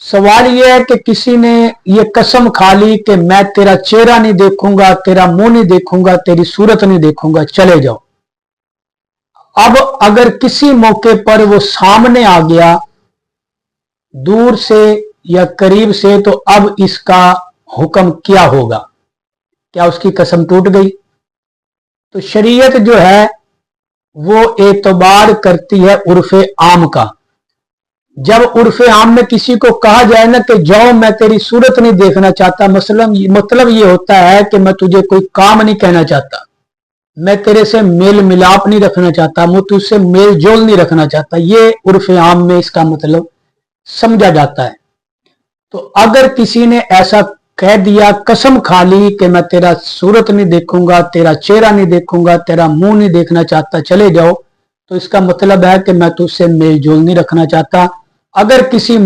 सवाल यह है कि किसी ने ये कसम खा ली कि मैं तेरा चेहरा नहीं देखूंगा, तेरा मुंह नहीं देखूंगा, तेरी सूरत नहीं देखूंगा, चले जाओ। अब अगर किसी मौके पर वो सामने आ गया दूर से या करीब से, तो अब इसका हुक्म क्या होगा? क्या उसकी कसम टूट गई? तो शरीयत जो है वो एतबार करती है उर्फे आम का। जब उर्फे आम में किसी को कहा जाए ना कि जाओ मैं तेरी सूरत नहीं देखना चाहता, मतलब ये होता है कि मैं तुझे कोई काम नहीं कहना चाहता, मैं तेरे से मेल मिलाप नहीं रखना चाहता, मैं तुझसे मेल जोल नहीं रखना चाहता, ये उर्फे आम में इसका मतलब समझा जाता है। तो अगर किसी ने ऐसा कह दिया, कसम खा ली कि मैं तेरा सूरत नहीं देखूंगा, तेरा चेहरा नहीं देखूंगा, तेरा मुंह नहीं देखना चाहता, चले जाओ, तो इसका मतलब है कि मैं तुझसे मेल जोल नहीं रखना चाहता। अगर किसी